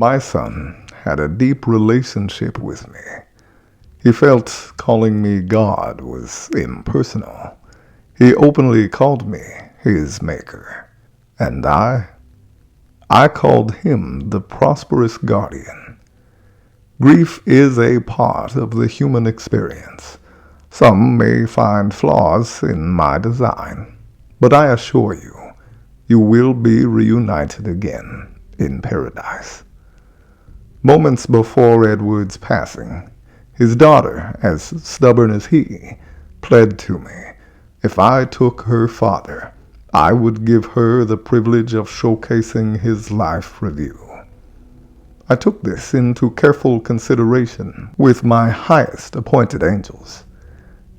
My son had a deep relationship with me. He felt calling me God was impersonal. He openly called me his maker. And I called him the Prosperous Guardian. Grief is a part of the human experience. Some may find flaws in my design, but I assure you, you will be reunited again in paradise. Moments before Edward's passing, his daughter, as stubborn as he, pled to me, if I took her father, I would give her the privilege of showcasing his life review. I took this into careful consideration with my highest appointed angels,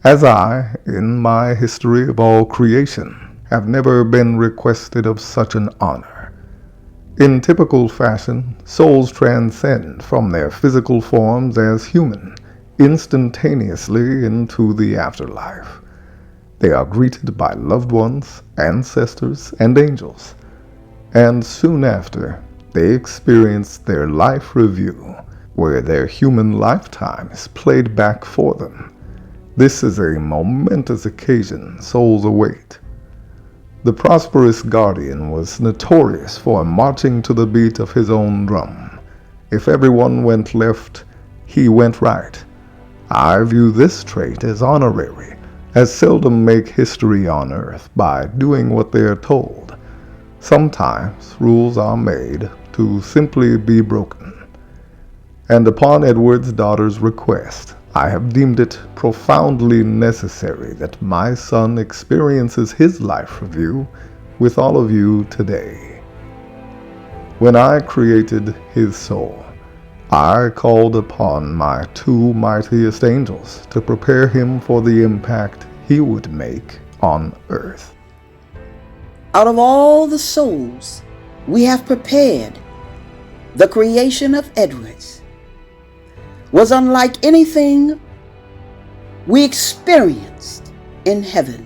as I, in my history of all creation, have never been requested of such an honor. In typical fashion, souls transcend from their physical forms as human, instantaneously into the afterlife. They are greeted by loved ones, ancestors, and angels, and soon after, they experience their life review, where their human lifetime is played back for them. This is a momentous occasion souls await. The Prosperous Guardian was notorious for marching to the beat of his own drum. If everyone went left, he went right. I view this trait as honorary, as seldom make history on earth by doing what they are told. Sometimes rules are made to simply be broken. And upon Edward's daughter's request, I have deemed it profoundly necessary that my son experiences his life review with all of you today. When I created his soul, I called upon my two mightiest angels to prepare him for the impact he would make on earth. Out of all the souls we have prepared, the creation of Edward's was unlike anything we experienced in heaven.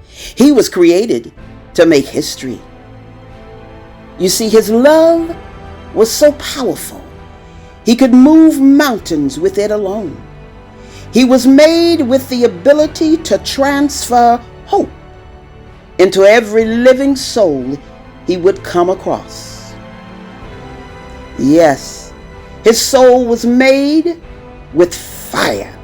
He was created to make history. You see, his love was so powerful, he could move mountains with it alone. He was made with the ability to transfer hope into every living soul he would come across. Yes, his soul was made with fire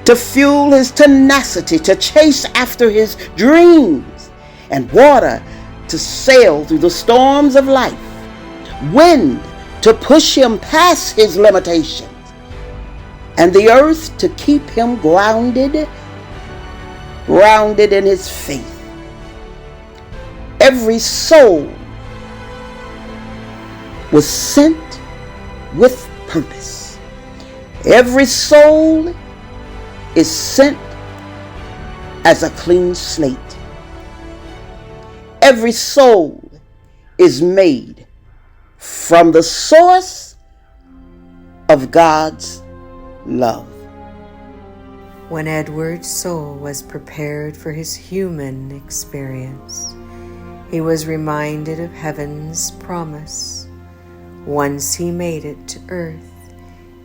to fuel his tenacity, to chase after his dreams, and water to sail through the storms of life, wind to push him past his limitations, and the earth to keep him grounded in his faith. Every soul was sent with purpose. Every soul is sent as a clean slate. Every soul is made from the source of God's love. When Edward's soul was prepared for his human experience, he was reminded of heaven's promise. Once he made it to earth,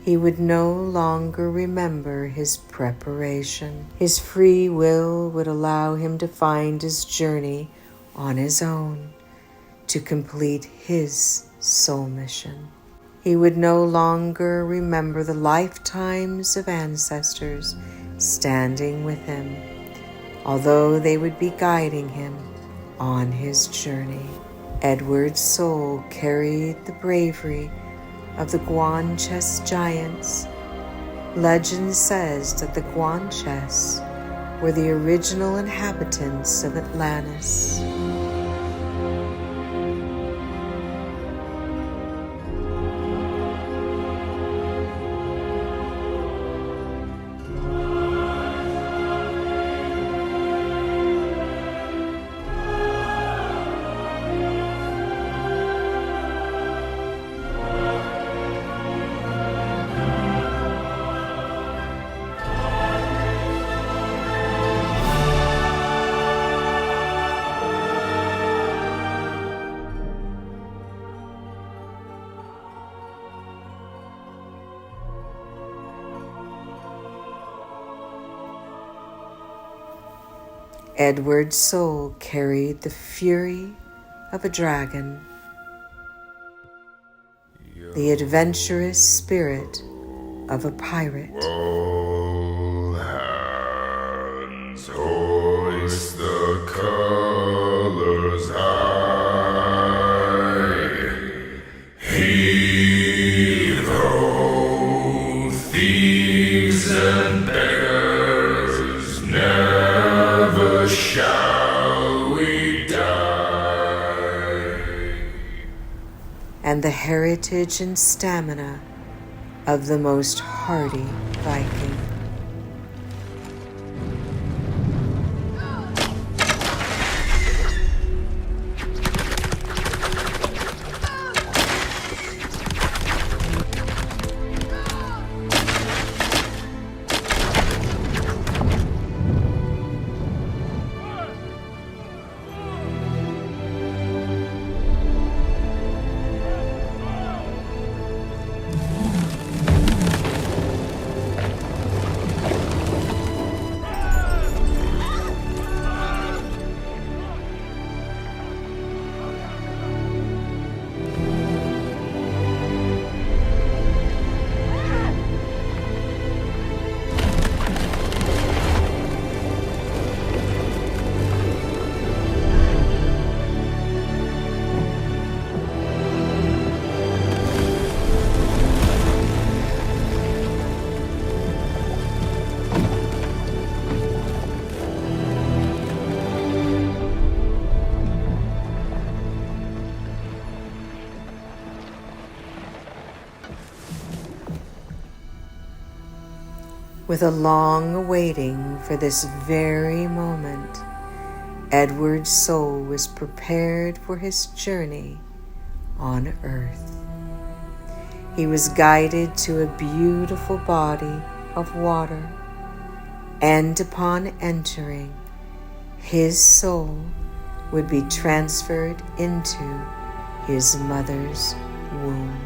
he would no longer remember his preparation. His free will would allow him to find his journey on his own, to complete his soul mission. He would no longer remember the lifetimes of ancestors standing with him, although they would be guiding him on his journey. Edward's soul carried the bravery of the Guanches giants. Legend says that the Guanches were the original inhabitants of Atlantis. Edward's soul carried the fury of a dragon, the adventurous spirit of a pirate. All hands hoist the colors high. Heave ho, thieves and beggars, never shall we die. And the heritage and stamina of the most hardy Viking. With a long waiting for this very moment, Edward's soul was prepared for his journey on earth. He was guided to a beautiful body of water, and upon entering, his soul would be transferred into his mother's womb.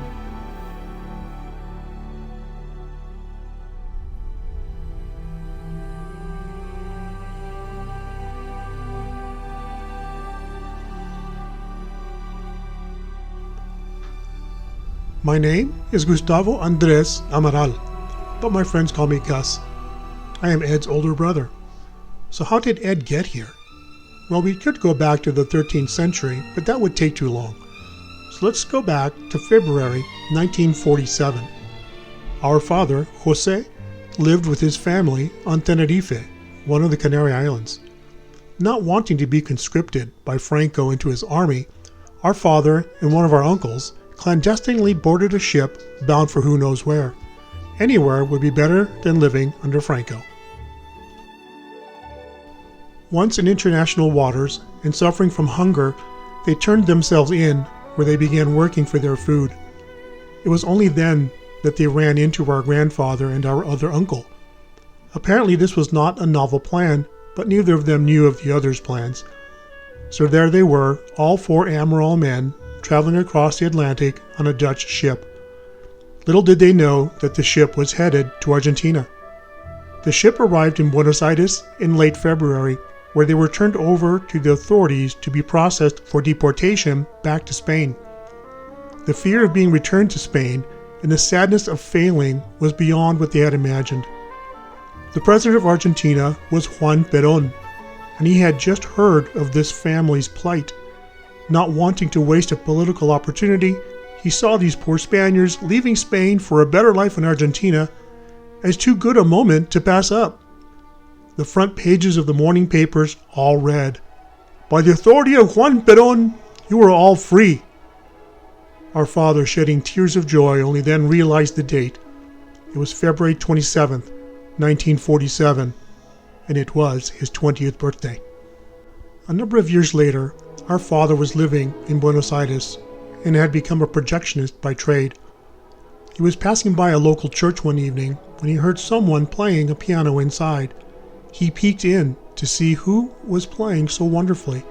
My name is Gustavo Andres Amaral, but my friends call me Gus. I am Ed's older brother. So how did Ed get here? Well, we could go back to the 13th century, but that would take too long. So let's go back to February 1947. Our father, Jose, lived with his family on Tenerife, one of the Canary Islands. Not wanting to be conscripted by Franco into his army, our father and one of our uncles clandestinely boarded a ship bound for who knows where. Anywhere would be better than living under Franco. Once in international waters and suffering from hunger, they turned themselves in, where they began working for their food. It was only then that they ran into our grandfather and our other uncle. Apparently this was not a novel plan, but neither of them knew of the other's plans. So there they were, all four Amaral men, traveling across the Atlantic on a Dutch ship. Little did they know that the ship was headed to Argentina. The ship arrived in Buenos Aires in late February, where they were turned over to the authorities to be processed for deportation back to Spain. The fear of being returned to Spain and the sadness of failing was beyond what they had imagined. The president of Argentina was Juan Perón, and he had just heard of this family's plight. Not wanting to waste a political opportunity, he saw these poor Spaniards leaving Spain for a better life in Argentina as too good a moment to pass up. The front pages of the morning papers all read, "By the authority of Juan Perón, you are all free." Our father, shedding tears of joy, only then realized the date. It was February 27th, 1947, and it was his 20th birthday. A number of years later, our father was living in Buenos Aires and had become a projectionist by trade. He was passing by a local church one evening when he heard someone playing a piano inside. He peeked in to see who was playing so wonderfully,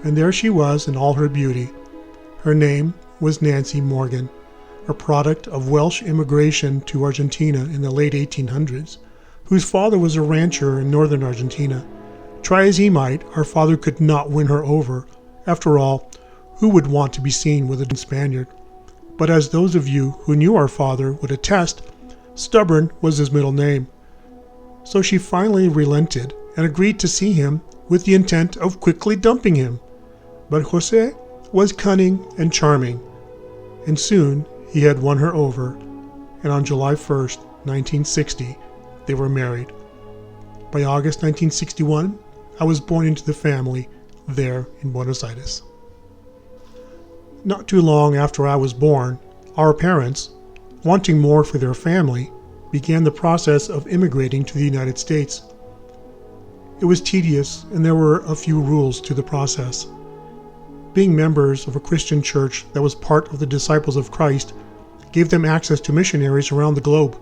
and there she was in all her beauty. Her name was Nancy Morgan, a product of Welsh immigration to Argentina in the late 1800s, whose father was a rancher in northern Argentina. Try as he might, our father could not win her over. After all, who would want to be seen with a Spaniard? But as those of you who knew our father would attest, stubborn was his middle name. So she finally relented and agreed to see him with the intent of quickly dumping him. But Jose was cunning and charming, and soon he had won her over, and on July 1st, 1960, they were married. By August 1961, I was born into the family there in Buenos Aires. Not too long after I was born, our parents, wanting more for their family, began the process of immigrating to the United States. It was tedious, and there were a few rules to the process. Being members of a Christian church that was part of the Disciples of Christ gave them access to missionaries around the globe.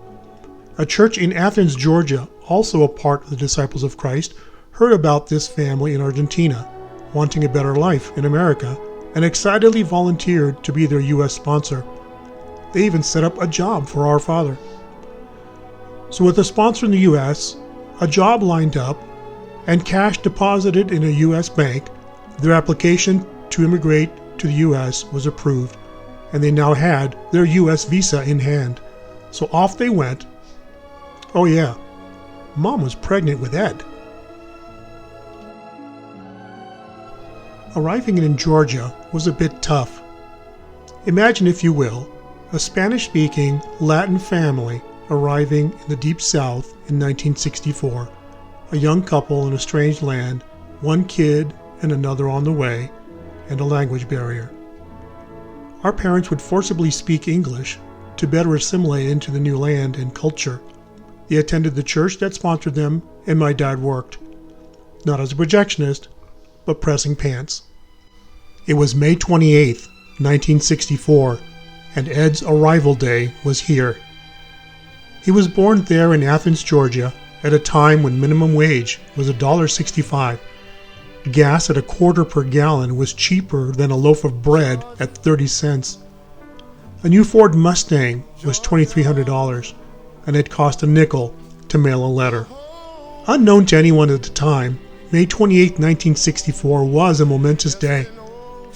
A church in Athens, Georgia, also a part of the Disciples of Christ, heard about this family in Argentina, wanting a better life in America, and excitedly volunteered to be their U.S. sponsor. They even set up a job for our father. So with a sponsor in the U.S., a job lined up, and cash deposited in a U.S. bank, their application to immigrate to the U.S. was approved, and they now had their U.S. visa in hand. So off they went. Oh yeah, Mom was pregnant with Ed. Arriving in Georgia was a bit tough. Imagine, if you will, a Spanish-speaking Latin family arriving in the Deep South in 1964, a young couple in a strange land, one kid and another on the way, and a language barrier. Our parents would forcibly speak English to better assimilate into the new land and culture. They attended the church that sponsored them, and my dad worked. Not as a projectionist, but pressing pants. It was May 28th, 1964, and Ed's arrival day was here. He was born there in Athens, Georgia, at a time when minimum wage was $1.65. Gas at $0.25 per gallon was cheaper than a loaf of bread at 30 cents. A new Ford Mustang was $2,300, and it cost a nickel to mail a letter. Unknown to anyone at the time, May 28, 1964 was a momentous day.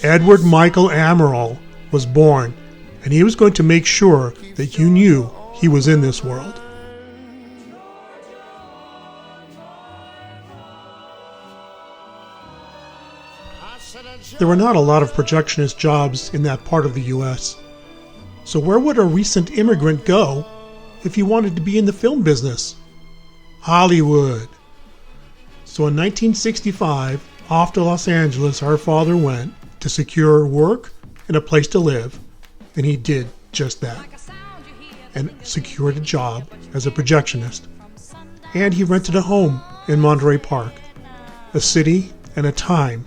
Edward Michael Amaral was born, and he was going to make sure that you knew he was in this world. There were not a lot of projectionist jobs in that part of the U.S. So where would a recent immigrant go if he wanted to be in the film business? Hollywood. So in 1965, off to Los Angeles our father went to secure work and a place to live, and he did just that, and secured a job as a projectionist. And he rented a home in Monterey Park, a city and a time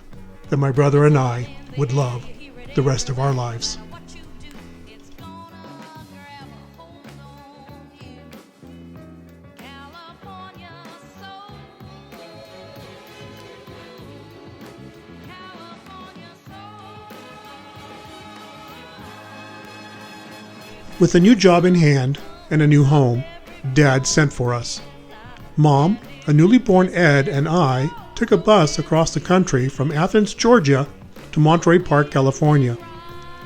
that my brother and I would love the rest of our lives. With a new job in hand and a new home, Dad sent for us. Mom, a newly born Ed, and I took a bus across the country from Athens, Georgia to Monterey Park, California.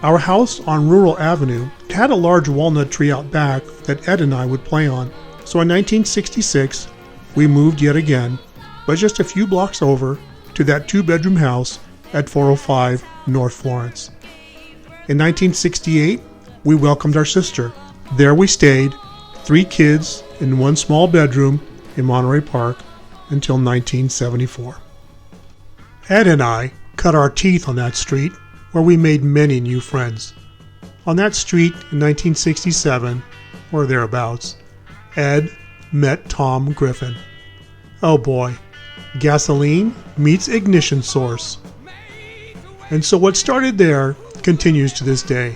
Our house on Rural Avenue had a large walnut tree out back that Ed and I would play on. So in 1966, we moved yet again, but just a few blocks over, to that two-bedroom house at 405 North Florence. In 1968, we welcomed our sister. There we stayed, 3 kids in one small bedroom in Monterey Park until 1974. Ed and I cut our teeth on that street, where we made many new friends. On that street in 1967, or thereabouts, Ed met Tom Griffin. Oh boy, gasoline meets ignition source. And so what started there continues to this day.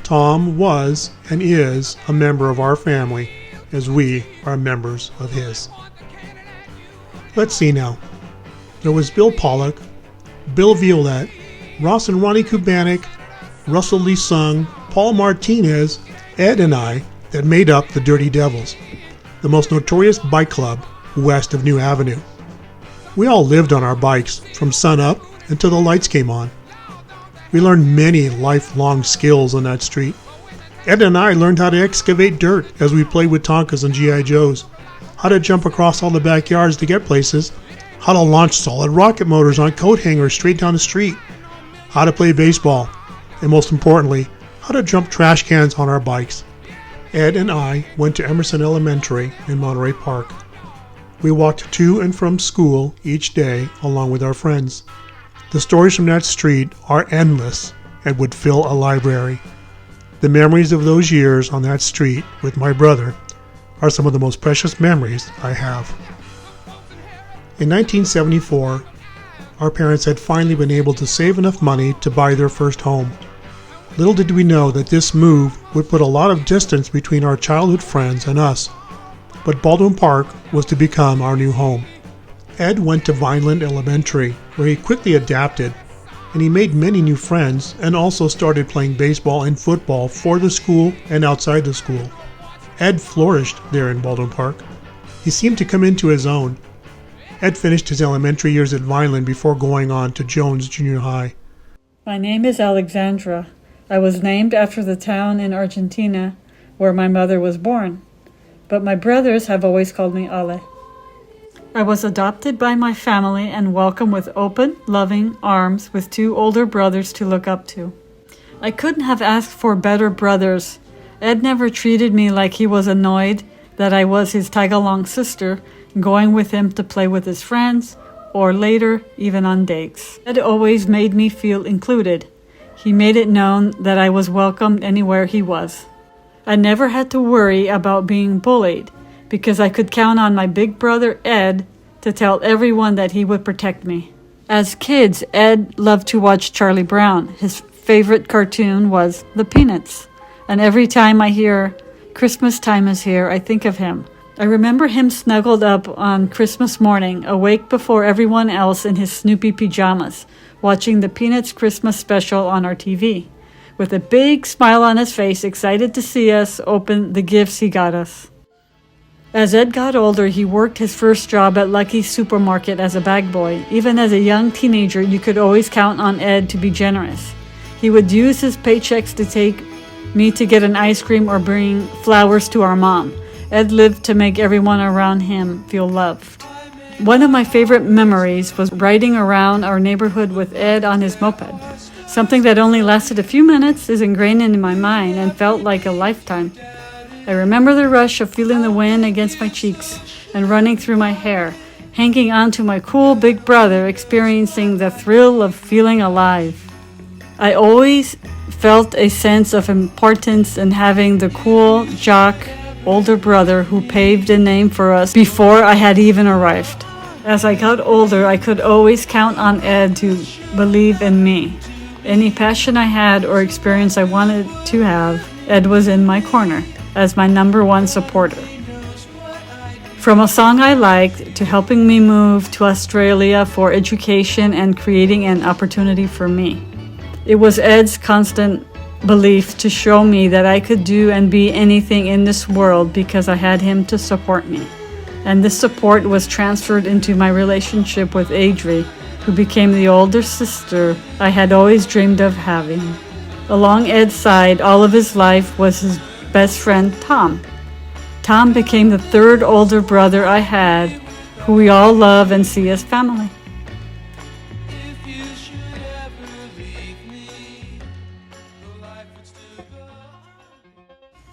Tom was and is a member of our family, as we are members of his. Let's see now. There was Bill Pollock, Bill Violette, Ross and Ronnie Kubanek, Russell Lee Sung, Paul Martinez, Ed and I that made up the Dirty Devils, the most notorious bike club west of New Avenue. We all lived on our bikes from sun up until the lights came on. We learned many lifelong skills on that street. Ed and I learned how to excavate dirt as we played with Tonkas and G.I. Joes, how to jump across all the backyards to get places, how to launch solid rocket motors on coat hangers straight down the street, how to play baseball, and most importantly, how to jump trash cans on our bikes. Ed and I went to Emerson Elementary in Monterey Park. We walked to and from school each day along with our friends. The stories from that street are endless and would fill a library. The memories of those years on that street with my brother are some of the most precious memories I have. In 1974, our parents had finally been able to save enough money to buy their first home. Little did we know that this move would put a lot of distance between our childhood friends and us, but Baldwin Park was to become our new home. Ed went to Vineland Elementary, where he quickly adapted, and he made many new friends and also started playing baseball and football for the school and outside the school. Ed flourished there in Baldwin Park. He seemed to come into his own. Ed finished his elementary years at Vineland before going on to Jones Junior High. My name is Alexandra. I was named after the town in Argentina where my mother was born, but my brothers have always called me Ale. I was adopted by my family and welcomed with open, loving arms with two older brothers to look up to. I couldn't have asked for better brothers. Ed never treated me like he was annoyed that I was his tag-along sister, going with him to play with his friends, or later, even on dates. Ed always made me feel included. He made it known that I was welcomed anywhere he was. I never had to worry about being bullied, because I could count on my big brother Ed to tell everyone that he would protect me. As kids, Ed loved to watch Charlie Brown. His favorite cartoon was The Peanuts. And every time I hear Christmas time is here, I think of him. I remember him snuggled up on Christmas morning, awake before everyone else in his Snoopy pajamas, watching the Peanuts Christmas special on our TV, with a big smile on his face, excited to see us open the gifts he got us. As Ed got older, he worked his first job at Lucky's Supermarket as a bag boy. Even as a young teenager, you could always count on Ed to be generous. He would use his paychecks to take me to get an ice cream or bring flowers to our mom. Ed lived to make everyone around him feel loved. One of my favorite memories was riding around our neighborhood with Ed on his moped. Something that only lasted a few minutes is ingrained in my mind and felt like a lifetime. I remember the rush of feeling the wind against my cheeks and running through my hair, hanging on to my cool big brother, experiencing the thrill of feeling alive. I always felt a sense of importance in having the cool, jock, older brother who paved a name for us before I had even arrived. As I got older, I could always count on Ed to believe in me. Any passion I had or experience I wanted to have, Ed was in my corner as my number one supporter. From a song I liked to helping me move to Australia for education and creating an opportunity for me. It was Ed's constant belief to show me that I could do and be anything in this world because I had him to support me. And this support was transferred into my relationship with Adri, who became the older sister I had always dreamed of having. Along Ed's side, all of his life was his best friend, Tom. Tom became the third older brother I had, who we all love and see as family.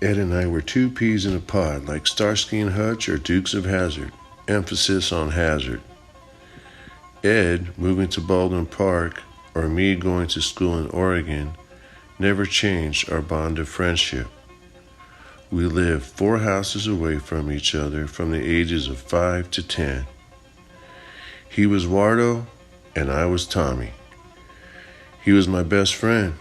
Ed and I were two peas in a pod, like Starsky and Hutch or Dukes of Hazzard. Emphasis on hazard. Ed moving to Baldwin Park, or me going to school in Oregon, never changed our bond of friendship. We lived 4 houses away from each other from the ages of 5 to 10. He was Wardo, and I was Tommy. He was my best friend.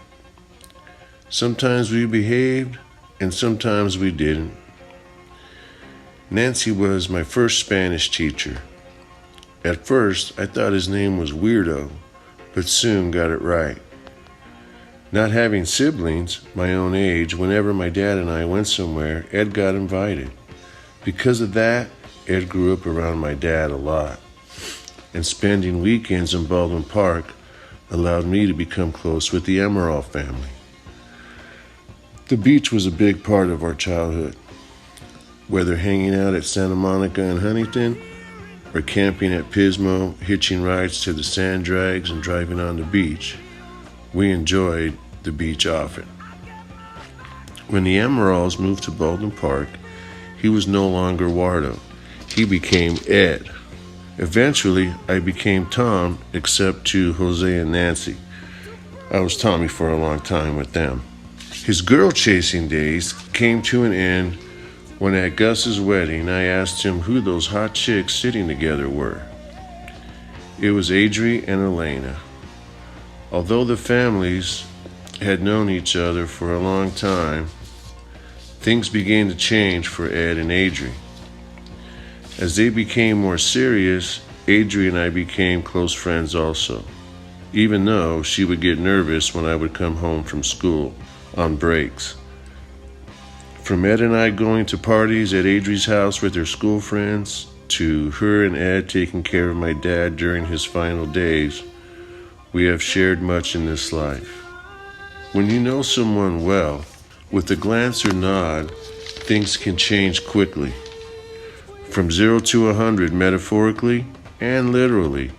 Sometimes we behaved, and sometimes we didn't. Nancy was my first Spanish teacher. At first, I thought his name was Weirdo, but soon got it right. Not having siblings my own age, whenever my dad and I went somewhere, Ed got invited. Because of that, Ed grew up around my dad a lot. and spending weekends in Baldwin Park allowed me to become close with the Amaral family. The beach was a big part of our childhood. Whether hanging out at Santa Monica and Huntington, or camping at Pismo, hitching rides to the sand drags and driving on the beach, we enjoyed the beach often. When the Amarals moved to Baldwin Park, he was no longer Wardo. He became Ed. Eventually, I became Tom, except to Jose and Nancy. I was Tommy for a long time with them. His girl-chasing days came to an end when at Gus's wedding I asked him who those hot chicks sitting together were. It was Adri and Elena. Although the families had known each other for a long time, things began to change for Ed and Adri. As they became more serious, Adri and I became close friends also, even though she would get nervous when I would come home from school on breaks. From Ed and I going to parties at Adri's house with her school friends, to her and Ed taking care of my dad during his final days, we have shared much in this life. When you know someone well, with a glance or nod, things can change quickly. From 0 to 100 metaphorically and literally.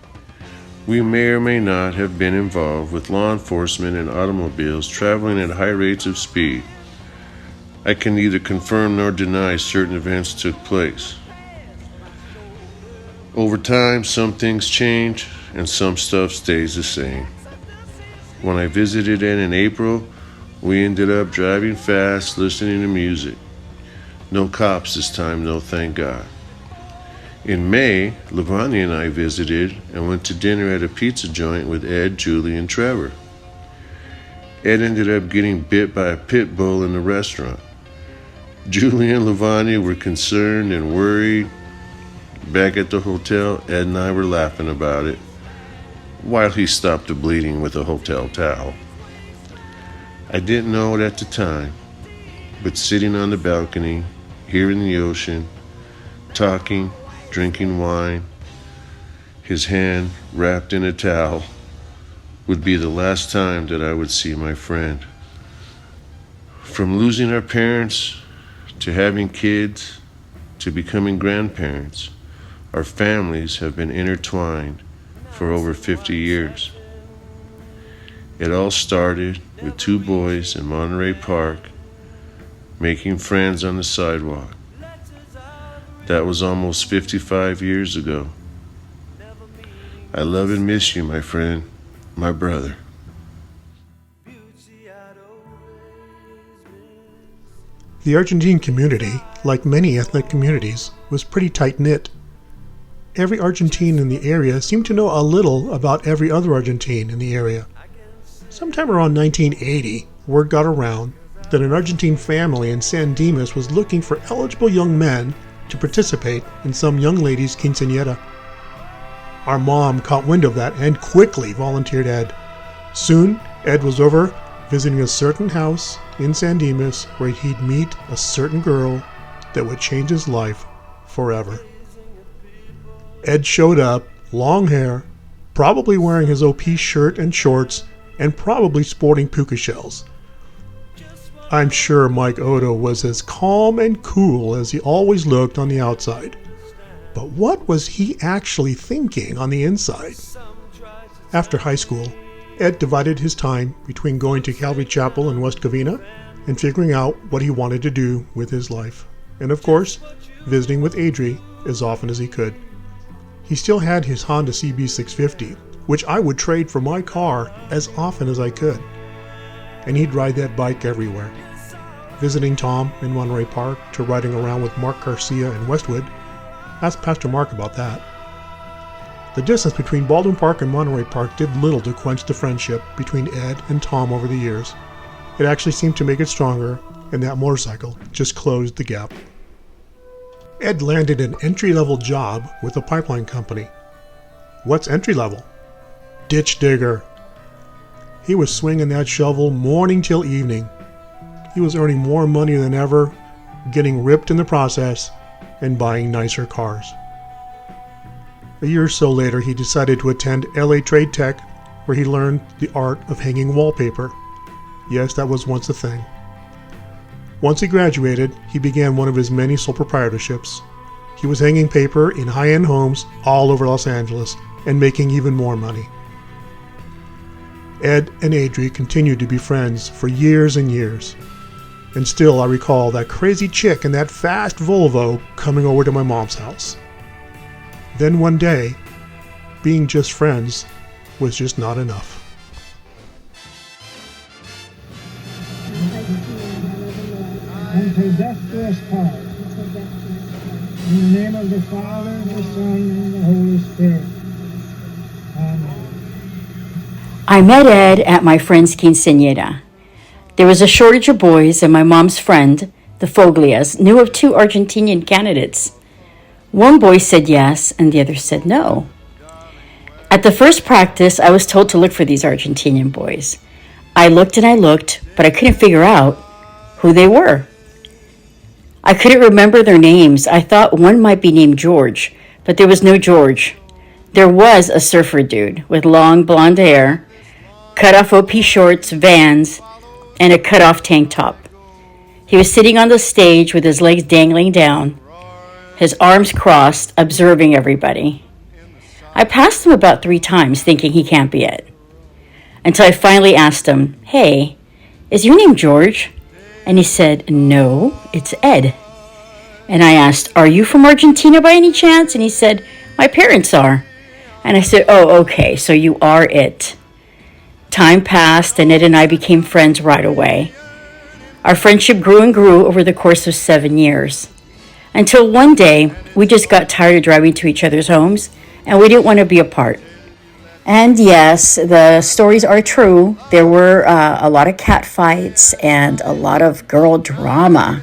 We may or may not have been involved with law enforcement and automobiles traveling at high rates of speed. I can neither confirm nor deny certain events took place. Over time, some things change and some stuff stays the same. When I visited Ed in April, we ended up driving fast, listening to music. No cops this time, no thank God. In May, Lavanya and I visited and went to dinner at a pizza joint with Ed, Julie, and Trevor. Ed ended up getting bit by a pit bull in the restaurant. Julie and Lavanya were concerned and worried. Back at the hotel, Ed and I were laughing about it, while he stopped the bleeding with a hotel towel. I didn't know it at the time, but sitting on the balcony, hearing the ocean, talking, drinking wine, his hand wrapped in a towel, would be the last time that I would see my friend. From losing our parents, to having kids, to becoming grandparents, our families have been intertwined for over 50 years. It all started with two boys in Monterey Park making friends on the sidewalk. That was almost 55 years ago. I love and miss you, my friend, my brother. The Argentine community, like many ethnic communities, was pretty tight-knit. Every Argentine in the area seemed to know a little about every other Argentine in the area. Sometime around 1980, word got around that an Argentine family in San Dimas was looking for eligible young men to participate in some young lady's quinceañera. Our mom caught wind of that and quickly volunteered Ed. Soon, Ed was over visiting a certain house in San Dimas where he'd meet a certain girl that would change his life forever. Ed showed up, long hair, probably wearing his OP shirt and shorts, and probably sporting puka shells. I'm sure Mike Oddo was as calm and cool as he always looked on the outside. But what was he actually thinking on the inside? After high school, Ed divided his time between going to Calvary Chapel in West Covina and figuring out what he wanted to do with his life. And of course, visiting with Adri as often as he could. He still had his Honda CB650, which I would trade for my car as often as I could. And he'd ride that bike everywhere. Visiting Tom in Monterey Park to riding around with Mark Garcia in Westwood. Ask Pastor Mark about that. The distance between Baldwin Park and Monterey Park did little to quench the friendship between Ed and Tom over the years. It actually seemed to make it stronger, and that motorcycle just closed the gap. Ed landed an entry-level job with a pipeline company. What's entry-level? Ditch digger. He was swinging that shovel morning till evening. He was earning more money than ever, getting ripped in the process, and buying nicer cars. A year or so later, he decided to attend LA Trade Tech, where he learned the art of hanging wallpaper. Yes, that was once a thing. Once he graduated, he began one of his many sole proprietorships. He was hanging paper in high-end homes all over Los Angeles and making even more money. Ed and Adri continued to be friends for years and years. And still I recall that crazy chick in that fast Volvo coming over to my mom's house. Then one day, being just friends was just not enough. And possess this power. In the name of the Father, the Son, and the Holy Spirit. Amen. I met Ed at my friend's quinceañera. There was a shortage of boys, and my mom's friend, the Foglias, knew of 2 Argentinian candidates. One boy said yes, and the other said no. At the first practice, I was told to look for these Argentinian boys. I looked and I looked, but I couldn't figure out who they were. I couldn't remember their names. I thought one might be named George, but there was no George. There was a surfer dude with long blonde hair, cut-off OP shorts, Vans, and a cut-off tank top. He was sitting on the stage with his legs dangling down, his arms crossed, observing everybody. I passed him about 3 times, thinking he can't be it, until I finally asked him, "Hey, is your name George?" And he said, "No, it's Ed." And I asked, "Are you from Argentina by any chance?" And he said, "My parents are." And I said, "Oh, okay, so you are it." Time passed, and Ed and I became friends right away. Our friendship grew and grew over the course of 7 years, until one day we just got tired of driving to each other's homes, and we didn't want to be apart. And yes, the stories are true. There were a lot of cat fights and a lot of girl drama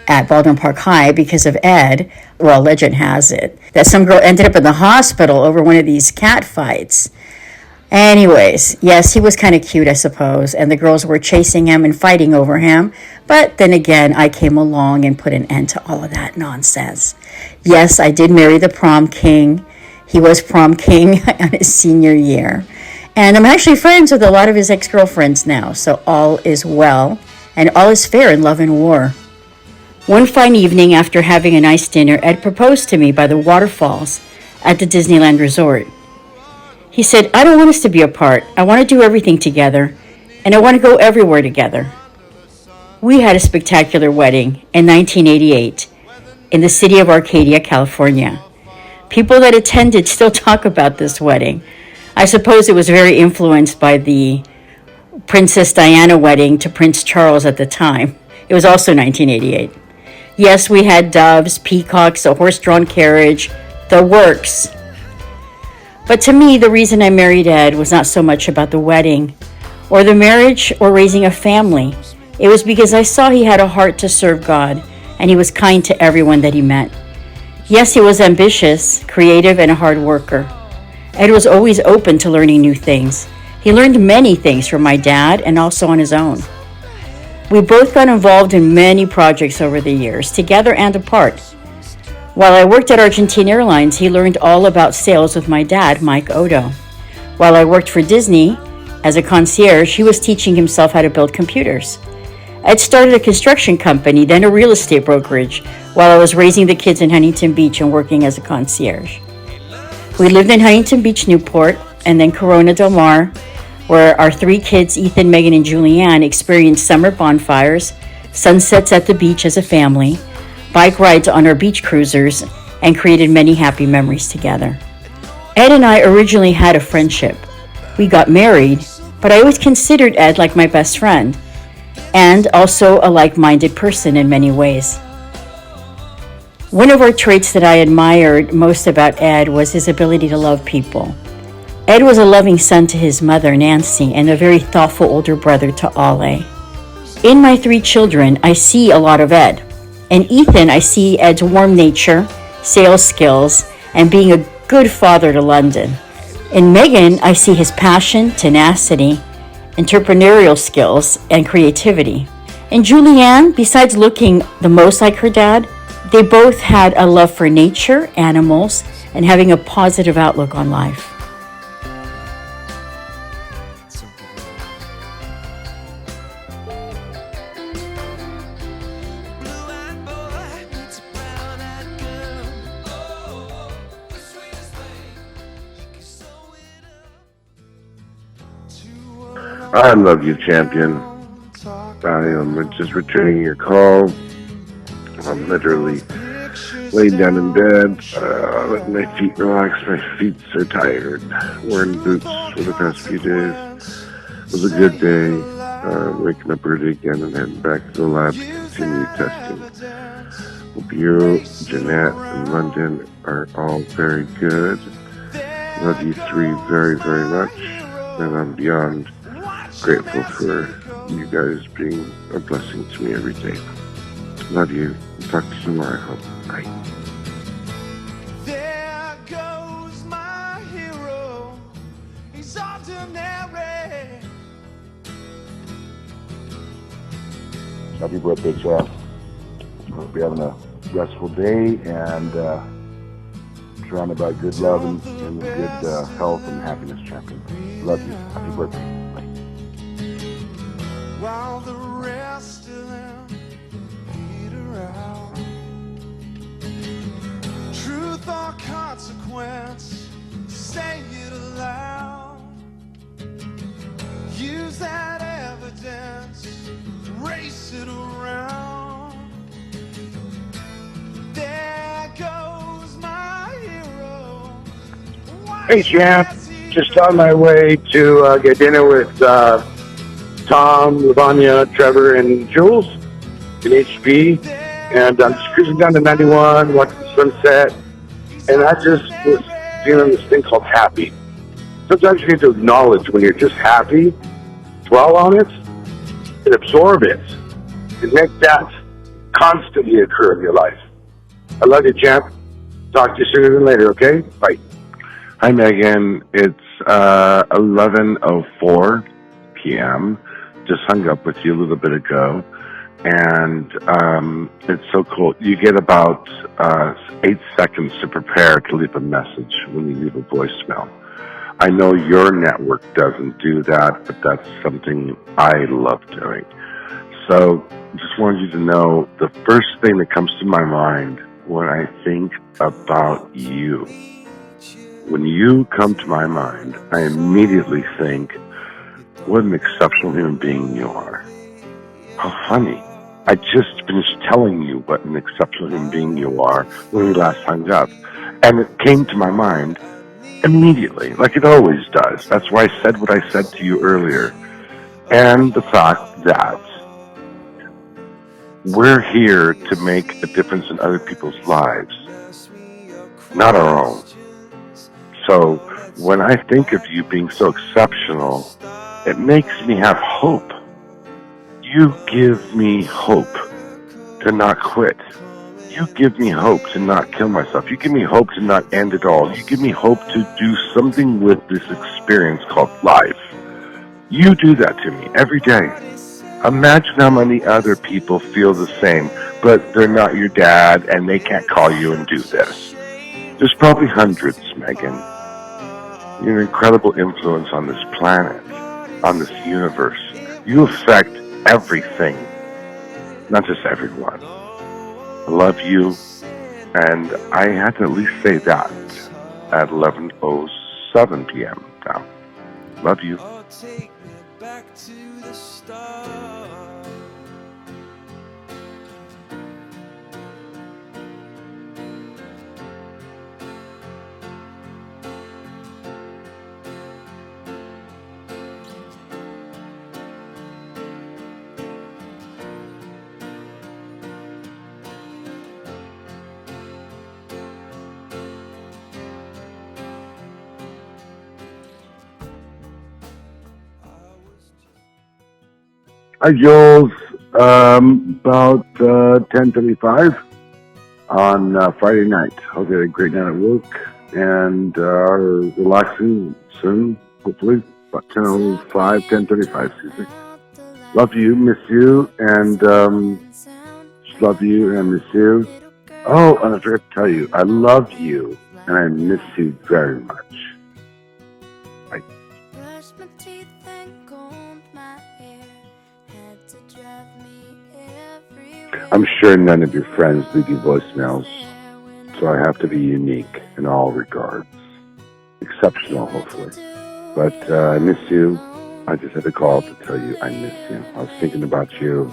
at Baldwin Park High because of Ed. Well, legend has it that some girl ended up in the hospital over one of these cat fights. Anyways, yes, he was kind of cute, I suppose, and the girls were chasing him and fighting over him. But then again, I came along and put an end to all of that nonsense. Yes, I did marry the prom king. He was prom king on his senior year. And I'm actually friends with a lot of his ex-girlfriends now, so all is well, and all is fair in love and war. One fine evening after having a nice dinner, Ed proposed to me by the waterfalls at the Disneyland Resort. He said, "I don't want us to be apart. I want to do everything together, and I want to go everywhere together." We had a spectacular wedding in 1988 in the city of Arcadia, California. People that attended still talk about this wedding. I suppose it was very influenced by the Princess Diana wedding to Prince Charles at the time. It was also 1988. Yes, we had doves, peacocks, a horse-drawn carriage, the works. But to me, the reason I married Ed was not so much about the wedding or the marriage or raising a family. It was because I saw he had a heart to serve God, and he was kind to everyone that he met. Yes, he was ambitious, creative, and a hard worker. Ed was always open to learning new things. He learned many things from my dad and also on his own. We both got involved in many projects over the years, together and apart. While I worked at Argentina Airlines, he learned all about sales with my dad, Mike Oddo. While I worked for Disney as a concierge, he was teaching himself how to build computers. Ed started a construction company, then a real estate brokerage, while I was raising the kids in Huntington Beach and working as a concierge. We lived in Huntington Beach, Newport, and then Corona Del Mar, where our 3 kids, Ethan, Meghan, and Julianne, experienced summer bonfires, sunsets at the beach as a family, bike rides on our beach cruisers, and created many happy memories together. Ed and I originally had a friendship. We got married, but I always considered Ed like my best friend, and also a like-minded person in many ways. One of our traits that I admired most about Ed was his ability to love people. Ed was a loving son to his mother, Nancy, and a very thoughtful older brother to Ale. In my 3 children, I see a lot of Ed. In Ethan, I see Ed's warm nature, sales skills, and being a good father to London. In Meghan, I see his passion, tenacity, entrepreneurial skills, and creativity. In Julianne, besides looking the most like her dad, they both had a love for nature, animals, and having a positive outlook on life. I love you, champion. I am just returning your call. I'm literally laying down in bed, letting my feet relax. My feet are tired. Wearing boots for the past few days. It was a good day. Waking up early again and heading back to the lab to continue testing. Hope you, Jeanette, and London are all very good. Love you three very, very much. And I'm beyond grateful for you guys being a blessing to me every day. Love you. Talk to you tomorrow, I hope. Bye. There goes my hero. He's ordinary. Happy birthday, Jeff. Hope you're having a restful day and surrounded by good love and good health and happiness, champion. Love you. Happy birthday. Bye. While the rest of them peter out. Truth or consequence, say it aloud. Use that evidence, race it around. There goes my hero. Hey, champ. Just on my way to get dinner with Tom, Lavanya, Trevor, and Jules in HP. And I'm just cruising down to 91, watching the sunset. And I just was feeling this thing called happy. Sometimes you need to acknowledge when you're just happy, dwell on it, and absorb it, and make that constantly occur in your life. I love you, champ. Talk to you sooner than later, okay? Bye. Hi, Meghan. It's 11:04 p.m. Just hung up with you a little bit ago. And it's so cool. You get about 8 seconds to prepare to leave a message when you leave a voicemail. I know your network doesn't do that, but that's something I love doing. So just wanted you to know the first thing that comes to my mind when I think about you. When you come to my mind, I immediately think, what an exceptional human being you are. How funny. I just finished telling you what an exceptional human being you are when we last hung up. And it came to my mind immediately, like it always does. That's why I said what I said to you earlier. And the fact that we're here to make a difference in other people's lives, not our own. So when I think of you being so exceptional, it makes me have hope. You give me hope to not quit. You give me hope to not kill myself. You give me hope to not end it all. You give me hope to do something with this experience called life. You do that to me every day. Imagine how many other people feel the same, but they're not your dad and they can't call you and do this. There's probably hundreds, Meghan. You're an incredible influence on this planet, on this universe. You affect everything, not just everyone. I love you, and I had to at least say that at 11:07 p.m. now. Love you. Hi, Jules. About 10:35 on Friday night. Hope you had a great night at work and are relaxing soon, hopefully. About 10:05, 10:35, excuse me. Love you, miss you, and just love you and miss you. Oh, and I forgot to tell you, I love you and I miss you very much. Bye. Brushed my teeth and combed my hair. Had to drive me everywhere. I'm sure none of your friends leave you voicemails, so I have to be unique in all regards. Exceptional, hopefully. But I miss you. I just had to call to tell you I miss you. I was thinking about you,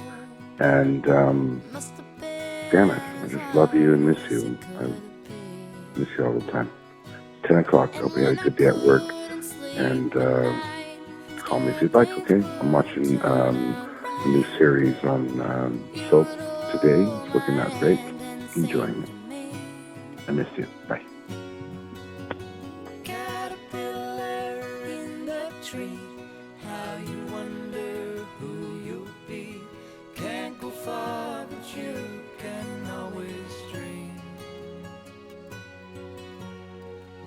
and damn it, I just love you and miss you. I miss you all the time. 10 o'clock. I hope you had a good day at work, and call me if you'd like, okay? I'm watching a new series on soap today. It's looking out great. Enjoying it. I miss you. Bye. Caterpillar in the tree. How you wonder who you'll be. Can't go far, but you can always dream.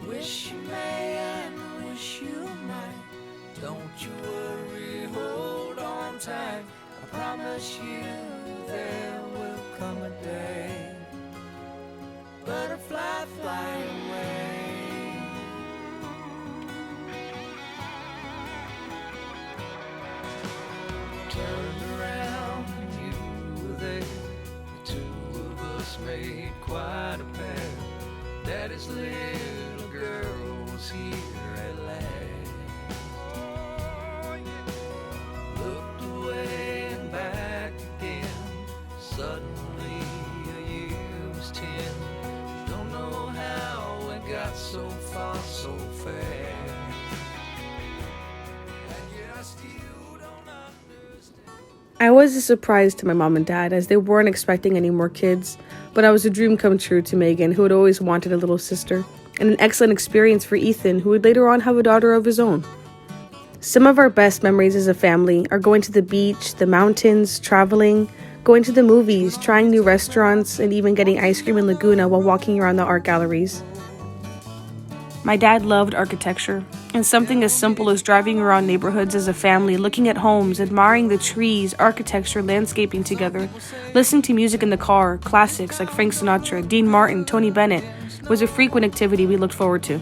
Wish you may and wish you might. Don't you worry, hold on tight. I promise you there will come a day. Butterfly, fly away. Turned around, you were there. The two of us made quite a pair. Daddy's little girl was here at last. Looked away and back again. Suddenly a year was 10. Don't know how it got so far so fast. And yet I still don't understand. I was a surprise to my mom and dad as they weren't expecting any more kids, but I was a dream come true to Meghan, who had always wanted a little sister, and an excellent experience for Ethan, who would later on have a daughter of his own. Some of our best memories as a family are going to the beach, the mountains, traveling, going to the movies, trying new restaurants, and even getting ice cream in Laguna while walking around the art galleries. My dad loved architecture, and something as simple as driving around neighborhoods as a family, looking at homes, admiring the trees, architecture, landscaping together, listening to music in the car, classics like Frank Sinatra, Dean Martin, Tony Bennett, was a frequent activity we looked forward to.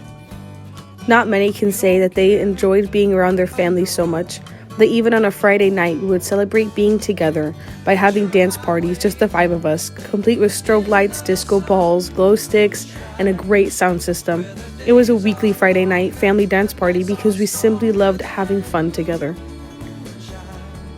Not many can say that they enjoyed being around their family so much that even on a Friday night we would celebrate being together by having dance parties, just the 5 of us, complete with strobe lights, disco balls, glow sticks, and a great sound system. It was a weekly Friday night family dance party because we simply loved having fun together.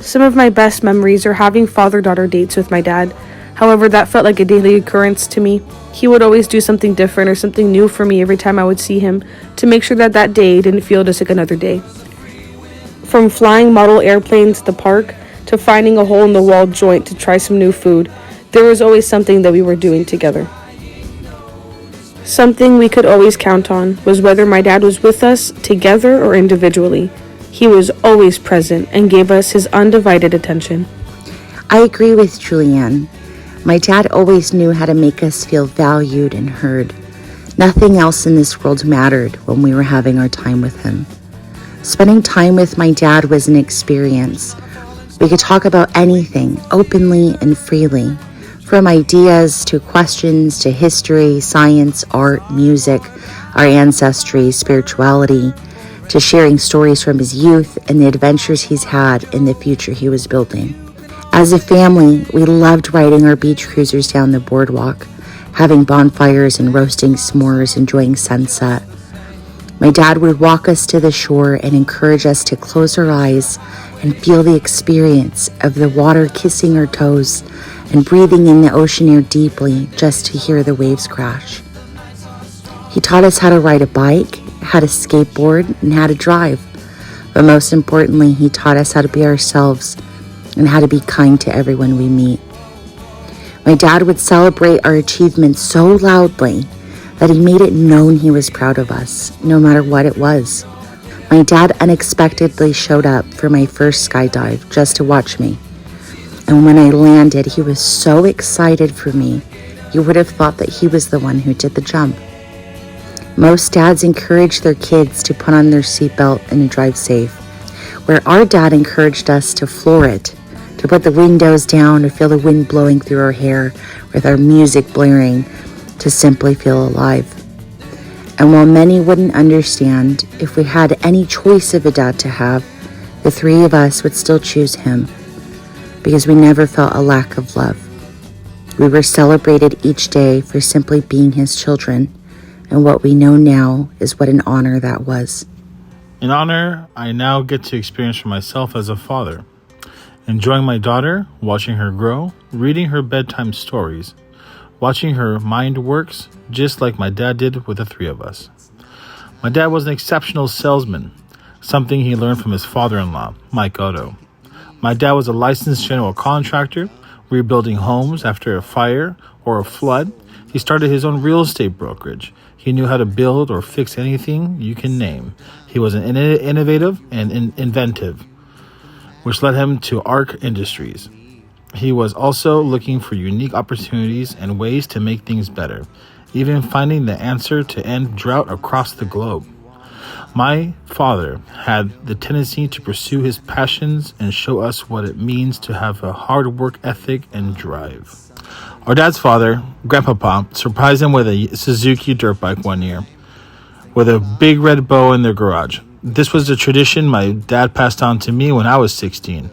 Some of my best memories are having father-daughter dates with my dad. However, that felt like a daily occurrence to me. He would always do something different or something new for me every time I would see him to make sure that that day didn't feel just like another day. From flying model airplanes at the park to finding a hole-in-the-wall joint to try some new food, there was always something that we were doing together. Something we could always count on was whether my dad was with us together or individually. He was always present and gave us his undivided attention. I agree with Julianne. My dad always knew how to make us feel valued and heard. Nothing else in this world mattered when we were having our time with him. Spending time with my dad was an experience. We could talk about anything openly and freely, from ideas to questions to history, science, art, music, our ancestry, spirituality, to sharing stories from his youth and the adventures he's had in the future he was building. As a family, we loved riding our beach cruisers down the boardwalk, having bonfires and roasting s'mores, enjoying sunset. My dad would walk us to the shore and encourage us to close our eyes and feel the experience of the water kissing our toes and breathing in the ocean air deeply just to hear the waves crash. He taught us how to ride a bike, how to skateboard, and how to drive. But most importantly, he taught us how to be ourselves and how to be kind to everyone we meet. My dad would celebrate our achievements so loudly that he made it known he was proud of us, no matter what it was. My dad unexpectedly showed up for my first skydive just to watch me. And when I landed, he was so excited for me, you would have thought that he was the one who did the jump. Most dads encourage their kids to put on their seatbelt and drive safe, where our dad encouraged us to floor it, to put the windows down, to feel the wind blowing through our hair with our music blaring, to simply feel alive. And while many wouldn't understand, if we had any choice of a dad to have, the three of us would still choose him, because we never felt a lack of love. We were celebrated each day for simply being his children, and what we know now is what an honor that was. An honor I now get to experience for myself as a father. Enjoying my daughter, watching her grow, reading her bedtime stories, watching her mind works just like my dad did with the three of us. My dad was an exceptional salesman, something he learned from his father-in-law, Mike Oddo. My dad was a licensed general contractor, rebuilding homes after a fire or a flood. He started his own real estate brokerage. He knew how to build or fix anything you can name. He was an innovative and inventive, which led him to ARC Industries. He was also looking for unique opportunities and ways to make things better, even finding the answer to end drought across the globe. My father had the tendency to pursue his passions and show us what it means to have a hard work ethic and drive. Our dad's father, Grandpapa, surprised him with a Suzuki dirt bike one year with a big red bow in their garage. This was the tradition my dad passed on to me when I was 16.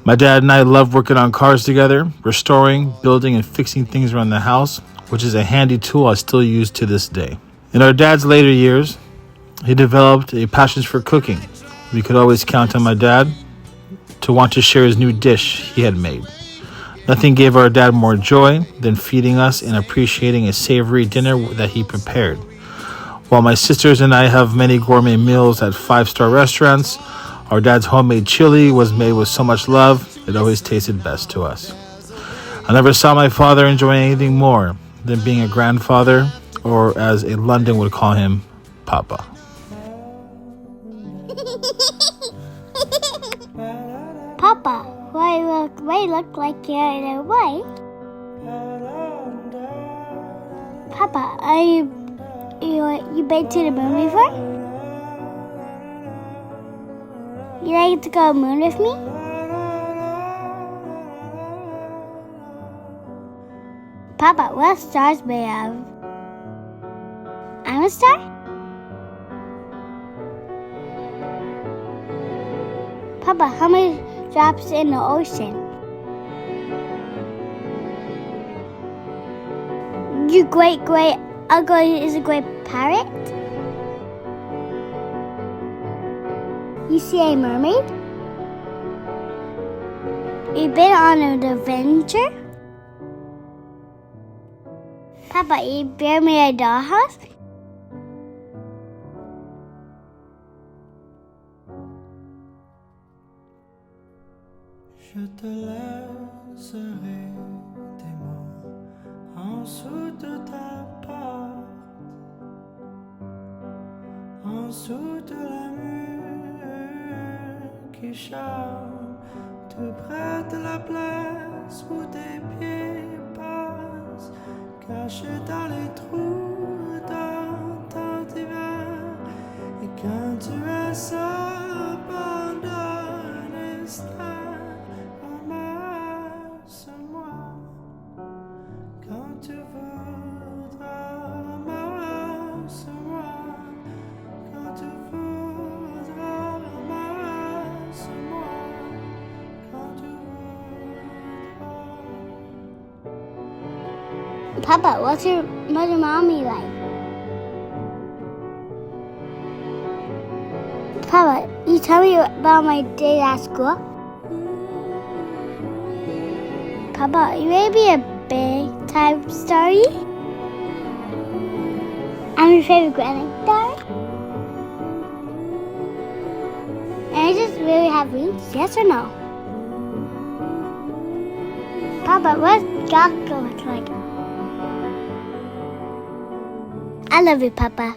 My dad and I loved working on cars together, restoring, building, and fixing things around the house, which is a handy tool I still use to this day. In our dad's later years, he developed a passion for cooking. We could always count on my dad to want to share his new dish he had made. Nothing gave our dad more joy than feeding us and appreciating a savory dinner that he prepared. While my sisters and I have many gourmet meals at 5-star restaurants, our dad's homemade chili was made with so much love, it always tasted best to us. I never saw my father enjoy anything more than being a grandfather, or as a London would call him, Papa. Papa, why you look like you're in a way? Papa, are you been to the moon before? You like to go to the moon with me? Papa, what are stars made of? I'm a star? Papa, how many drops in the ocean? Your great uncle is a great pirate? You see a mermaid? You've been on an adventure? Papa, you built me a dollhouse? Je te laisserai tes mots en dessous de ta porte, en dessous de la mur qui chante, tout près de la place où tes pieds passent, caché dans les trous dans ton divan. Et quand tu es seul pendant un instant, ramasse-moi quand tu voudras, ramasse-moi quand tu voudras, ramasse-moi quand tu voudras. Papa, what's your mother and mommy like? Papa, you tell me about my day at school? Papa, you may be a big time story? I'm your favorite granddaughter? And I just really have wings, yes or no? Papa, what does God look like? I love you, Papa.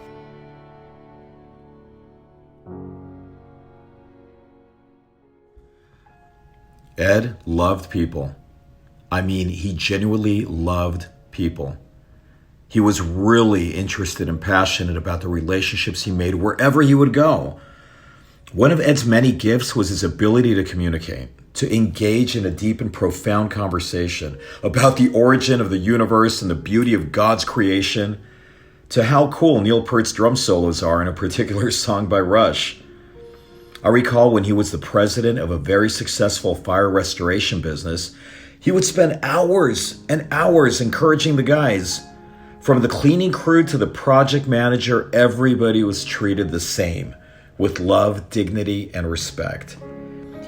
Ed loved people. I mean, he genuinely loved people. He was really interested and passionate about the relationships he made wherever he would go. One of Ed's many gifts was his ability to communicate, to engage in a deep and profound conversation about the origin of the universe and the beauty of God's creation, to how cool Neil Peart's drum solos are in a particular song by Rush. I recall when he was the president of a very successful fire restoration business, he would spend hours and hours encouraging the guys. From the cleaning crew to the project manager, everybody was treated the same, with love, dignity, and respect.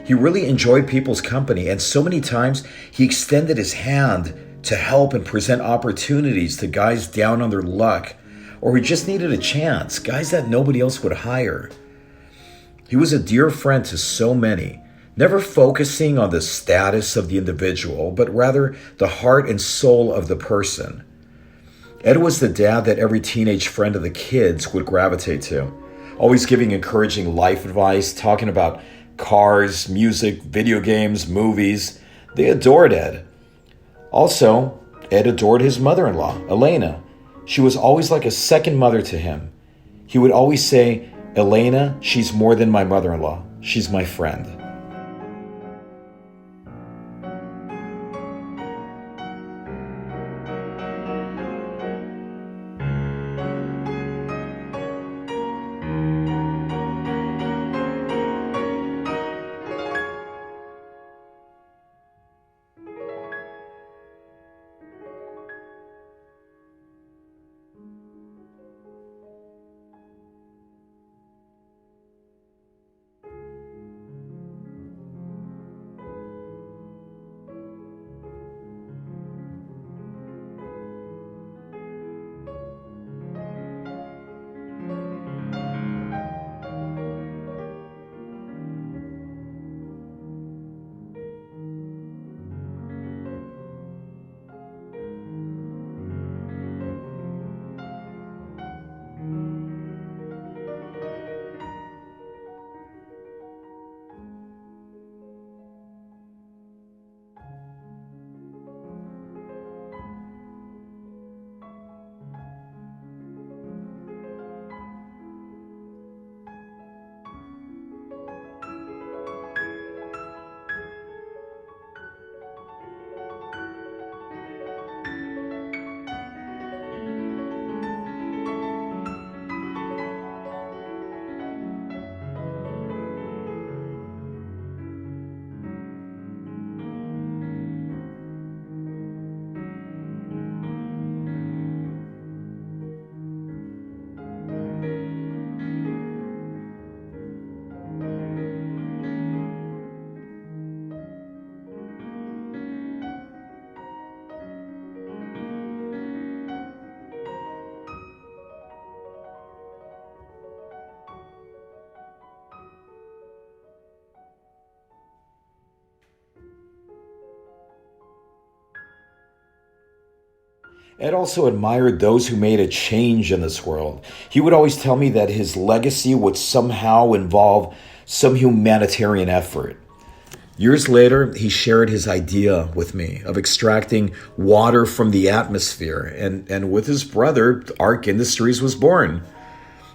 He really enjoyed people's company, and so many times he extended his hand to help and present opportunities to guys down on their luck, or who just needed a chance, guys that nobody else would hire. He was a dear friend to so many, never focusing on the status of the individual, but rather the heart and soul of the person. Ed was the dad that every teenage friend of the kids would gravitate to, always giving encouraging life advice, talking about cars, music, video games, movies. They adored Ed. Also, Ed adored his mother-in-law, Elena. She was always like a second mother to him. He would always say, "Elena, she's more than my mother-in-law. She's my friend." Ed also admired those who made a change in this world. He would always tell me that his legacy would somehow involve some humanitarian effort. Years later, he shared his idea with me of extracting water from the atmosphere, and with his brother, Arc Industries was born.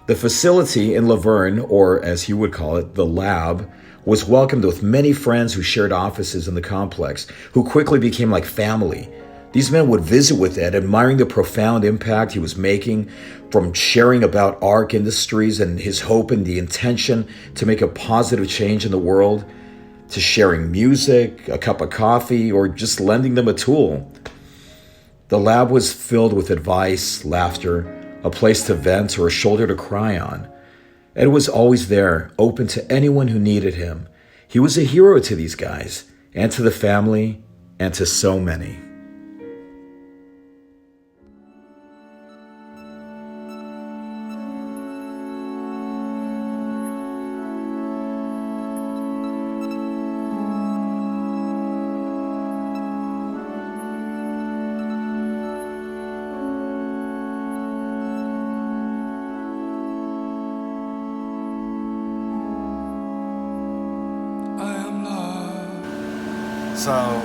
The facility in Laverne, or as he would call it, the lab, was welcomed with many friends who shared offices in the complex, who quickly became like family. These men would visit with Ed, admiring the profound impact he was making, from sharing about Arc Industries and his hope and the intention to make a positive change in the world, to sharing music, a cup of coffee, or just lending them a tool. The lab was filled with advice, laughter, a place to vent, or a shoulder to cry on. Ed was always there, open to anyone who needed him. He was a hero to these guys, and to the family, and to so many. So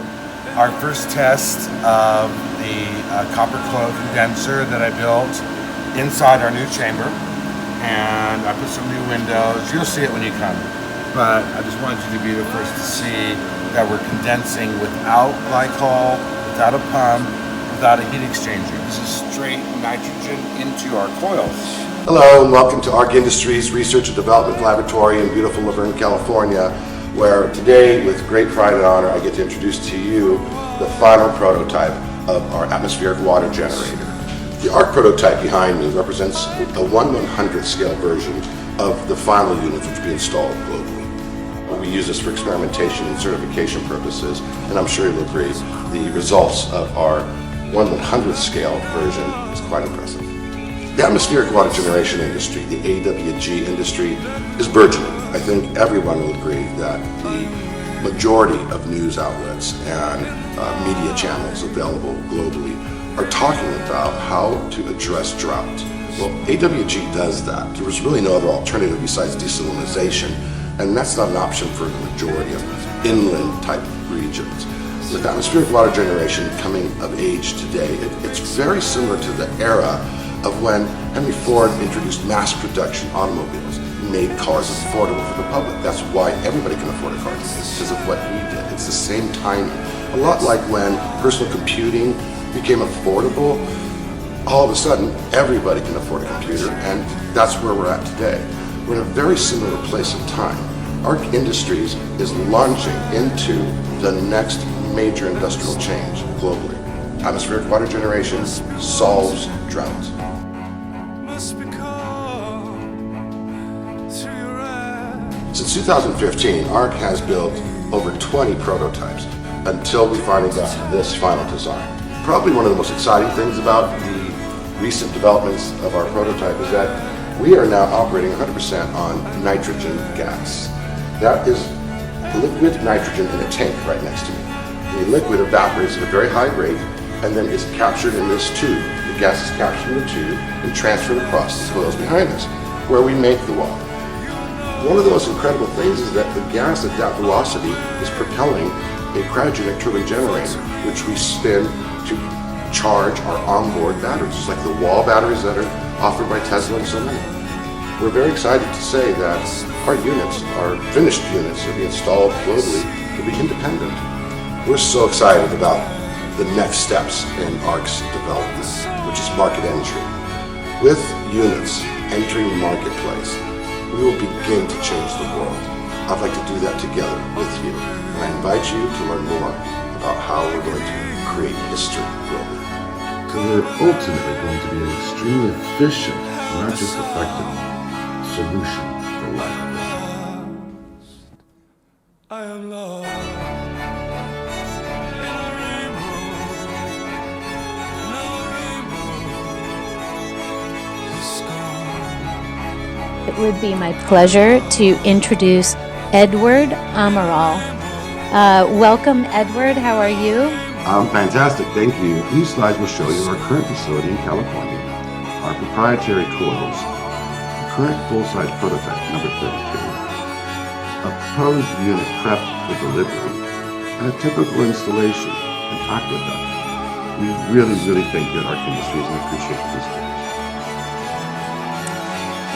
our first test of the copper coil condenser that I built inside our new chamber, and I put some new windows. You'll see it when you come, but I just wanted you to be the first to see that we're condensing without glycol, without a pump, without a heat exchanger. This is straight nitrogen into our coils. Hello and welcome to ARC Industries Research and Development Laboratory in beautiful Laverne, California, where today, with great pride and honor, I get to introduce to you the final prototype of our atmospheric water generator. The ARC prototype behind me represents a 1/100th scale version of the final units which will be installed globally. We use this for experimentation and certification purposes, and I'm sure you'll agree the results of our 1/100th scale version is quite impressive. The atmospheric water generation industry, the AWG industry, is burgeoning. I think everyone will agree that the majority of news outlets and media channels available globally are talking about how to address drought. Well, AWG does that. There was really no other alternative besides desalination, and that's not an option for the majority of inland type regions. With atmospheric water generation coming of age today, it's very similar to the era of when Henry Ford introduced mass production automobiles, made cars affordable for the public. That's why everybody can afford a car today, because of what he did. It's the same timing. A lot like when personal computing became affordable, all of a sudden everybody can afford a computer, and that's where we're at today. We're in a very similar place in time. ARC Industries is launching into the next major industrial change globally. Atmospheric water generation solves drought. Since 2015, ARC has built over 20 prototypes until we finally got to this final design. Probably one of the most exciting things about the recent developments of our prototype is that we are now operating 100% on nitrogen gas. That is liquid nitrogen in a tank right next to me. The liquid evaporates at a very high rate and then is captured in this tube. The gas is captured in the tube and transferred across the coils behind us, where we make the water. One of the most incredible things is that the gas at that velocity is propelling a cryogenic turbine generator, which we spin to charge our onboard batteries, just like the wall batteries that are offered by Tesla and so many. We're very excited to say that our units, our finished units, will be installed globally to be independent. We're so excited about the next steps in ARC's development, which is market entry. With units entering the marketplace, we will begin to change the world. I'd like to do that together with you, and I invite you to learn more about how we're going to create history globally. We're ultimately going to be an extremely efficient, not just effective, solution for life. I am lost. It would be my pleasure to introduce Edward Amaral. Welcome, Edward. How are you? I'm fantastic, thank you. These slides will show you our current facility in California, our proprietary coils, the current full-size prototype, number 32, a proposed unit prepped for delivery, and a typical installation, an aqueduct. We really think that ARC Industries and appreciate this space.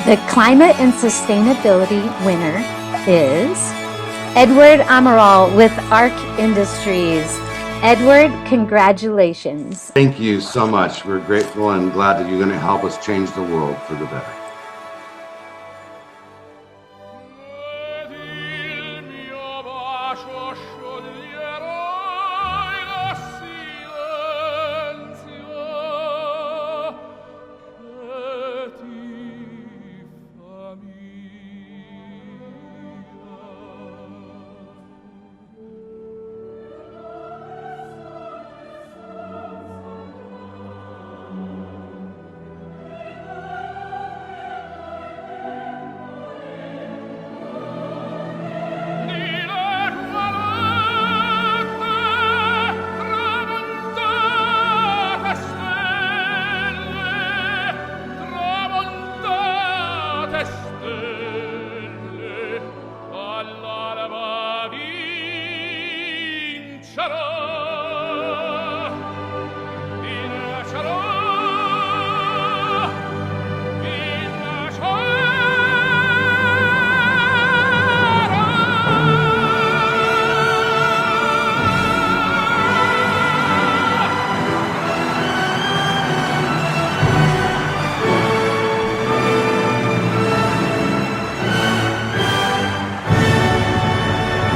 The Climate and Sustainability winner is Edward Amaral with ARC Industries. Edward, congratulations. Thank you so much. We're grateful and glad that you're going to help us change the world for the better.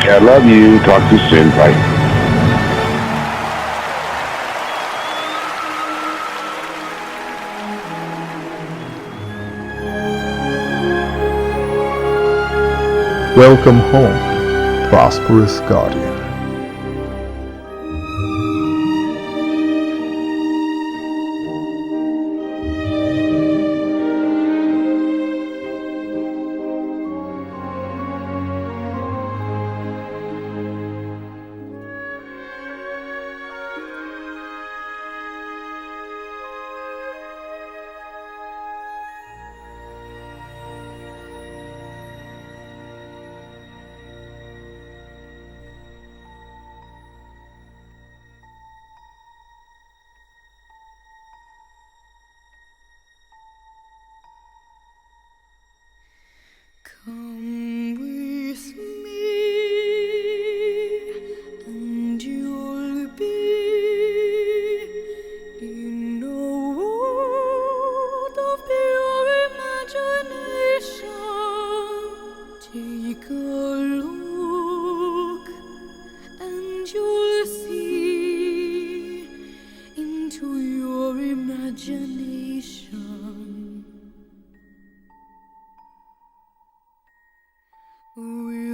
I love you. Talk to you soon. Bye. Welcome home, Prosperous Guardian. Come with me, and you'll be in a world of pure imagination. Take a look, and you'll see into your imagination. We